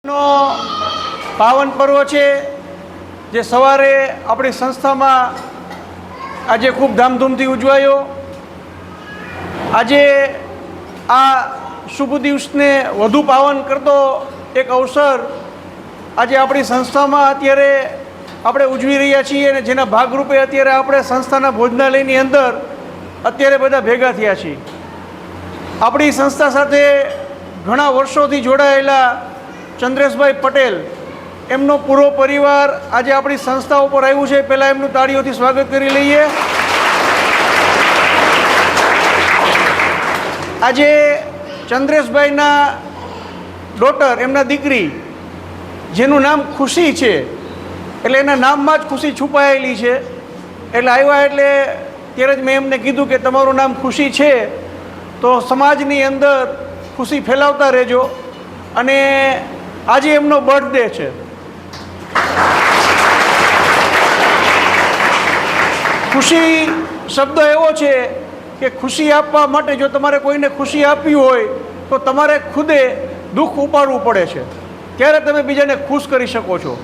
નો પાવન પર્વ છે જે સવારે આપણી સંસ્થામાં આજે ખૂબ ધામધૂમથી ઉજવાયો। આજે આ શુભ દિવસને વધુ પાવન કરતો એક અવસર આજે આપણી સંસ્થામાં અત્યારે આપણે ઉજવી રહ્યા છીએ અને જેના ભાગરૂપે અત્યારે આપણે સંસ્થાના ભોજનાલયની અંદર અત્યારે બધા ભેગા થયા છીએ। આપણી સંસ્થા સાથે ઘણા વર્ષોથી જોડાયેલા ચંદ્રેશભાઈ પટેલ એમનો પૂરો પરિવાર આજે આપણી સંસ્થા ઉપર આવ્યું છે। પહેલાં એમનું તાળીઓથી સ્વાગત કરી લઈએ। આજે ચંદ્રેશભાઈના ડોટર એમના દીકરી જેનું નામ ખુશી છે, એટલે એના નામમાં જ ખુશી છુપાયેલી છે, એટલે આવ્યા એટલે ત્યારે જ મેં એમને કીધું કે તમારું નામ ખુશી છે તો સમાજની અંદર ખુશી ફેલાવતા રહેજો। અને આજે એમનો બર્થડે છે। ખુશી શબ્દ એવો છે કે ખુશી આપવા માટે જો તમારે કોઈને ખુશી આપવી હોય તો તમારે ખુદે દુઃખ ઉપાડવું પડે છે, ત્યારે તમે બીજાને ખુશ કરી શકો છો।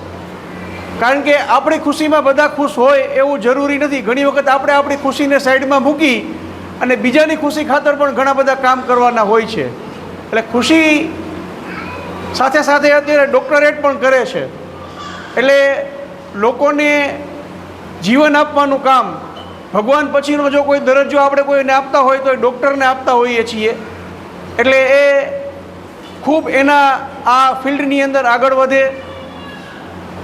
કારણ કે આપણી ખુશીમાં બધા ખુશ હોય એવું જરૂરી નથી। ઘણી વખત આપણે આપણી ખુશીને સાઈડમાં મૂકી અને બીજાની ખુશી ખાતર પણ ઘણા બધા કામ કરવાના હોય છે। એટલે ખુશી સાથે સાથે અત્યારે ડૉક્ટરેટ પણ કરે છે, એટલે લોકોને જીવન આપવાનું કામ ભગવાન પછીનો જો કોઈ દરજ્જો આપણે કોઈને આપતા હોય તો એ ડૉક્ટરને આપતા હોઈએ છીએ। એટલે એ ખૂબ એના આ ફિલ્ડની અંદર આગળ વધે,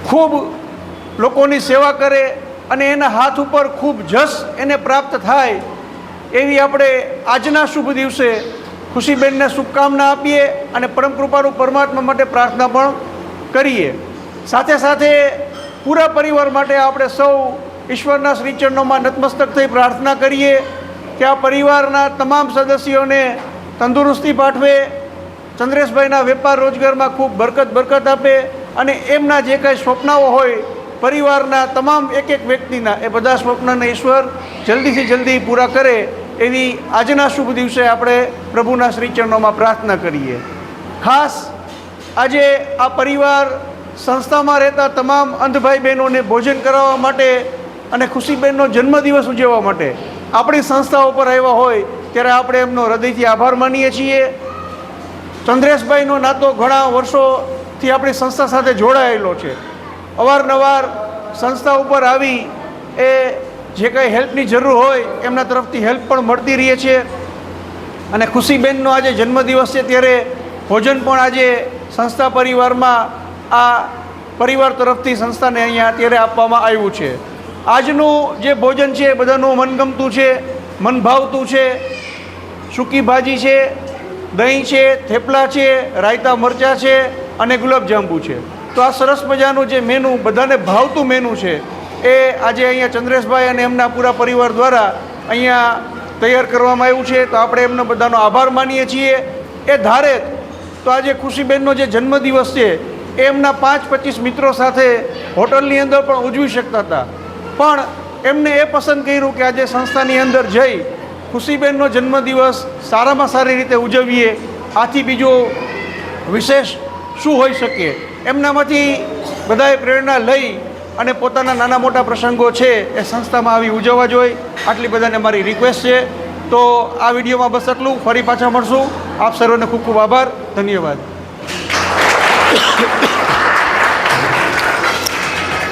ખૂબ લોકોની સેવા કરે અને એના હાથ ઉપર ખૂબ જશ એને પ્રાપ્ત થાય એવી આપણે આજના શુભ દિવસે ખુશીબેનને શુભકામના આપીએ અને પરમ કૃપાળુ પરમાત્મા માટે પ્રાર્થના પણ કરીએ। સાથે સાથે પૂરા પરિવાર માટે આપણે સૌ ઈશ્વરના શ્રીચરણોમાં નતમસ્તક થઈ પ્રાર્થના કરીએ કે આ પરિવારના તમામ સદસ્યોને તંદુરસ્તી પાઠવે, ચંદ્રેશભાઈના વેપાર રોજગારમાં ખૂબ બરકત આપે અને એમના જે કાંઈ સ્વપ્નાઓ હોય પરિવારના તમામ એક એક વ્યક્તિના એ બધા સ્વપ્નને ઈશ્વર જલ્દીથી જલ્દી પૂરા કરે એવી આજના શુભ દિવસે આપણે પ્રભુના શ્રીચરણોમાં પ્રાર્થના કરીએ। ખાસ આજે આ પરિવાર સંસ્થામાં રહેતા તમામ અંધભાઈ બહેનોને ભોજન કરાવવા માટે અને ખુશીબેનનો જન્મદિવસ ઉજવવા માટે આપણી સંસ્થા ઉપર આવ્યા હોય ત્યારે આપણે એમનો હૃદયથી આભાર માનીએ છીએ। ચંદ્રેશભાઈનો નાતો ઘણા વર્ષોથી આપણી સંસ્થા સાથે જોડાયેલો છે। અવારનવાર સંસ્થા ઉપર આવી એ જે કંઈ હેલ્પની જરૂર હોય એમના તરફથી હેલ્પ પણ મળતી રહે છે। અને ખુશીબેનનો આજે જન્મદિવસ છે ત્યારે ભોજન પણ આજે સંસ્થા પરિવારમાં આ પરિવાર તરફથી સંસ્થાને અહીંયા અત્યારે આપવામાં આવ્યું છે। આજનું જે ભોજન છે બધાનું મનગમતું છે, મન ભાવતું છે। સૂકી ભાજી છે, દહીં છે, થેપલા છે, રાયતા મરચાં છે અને ગુલાબજાંબુ છે। તો આ સરસ મજાનું જે મેનુ બધાને ભાવતું મેનુ છે એ આજે અહીંયા ચંદ્રેશભાઈ અને એમના પૂરા પરિવાર દ્વારા અહીંયા તૈયાર કરવામાં આવ્યું છે। તો આપણે એમનો બધાનો આભાર માનીએ છીએ। એ ધારે તો આજે ખુશીબેનનો જે જન્મદિવસ છે એ એમના 5-25 મિત્રો સાથે હોટલની અંદર પણ ઉજવી શકતા હતા, પણ એમને એ પસંદ કર્યું કે આજે સંસ્થાની અંદર જઈ ખુશીબેનનો જન્મદિવસ સારામાં સારી રીતે ઉજવીએ। આથી બીજો વિશેષ શું હોઈ શકે? એમનામાંથી બધાએ પ્રેરણા લઈ અને પોતાના નાના મોટા પ્રસંગો છે એ સંસ્થામાં આવી ઉજવવા જોઈએ, આટલી બધાને મારી રિક્વેસ્ટ છે। તો આ વિડીયોમાં બસ આટલું, ફરી પાછા મળશું। આપ સર્વને ખૂબ ખૂબ આભાર, ધન્યવાદ।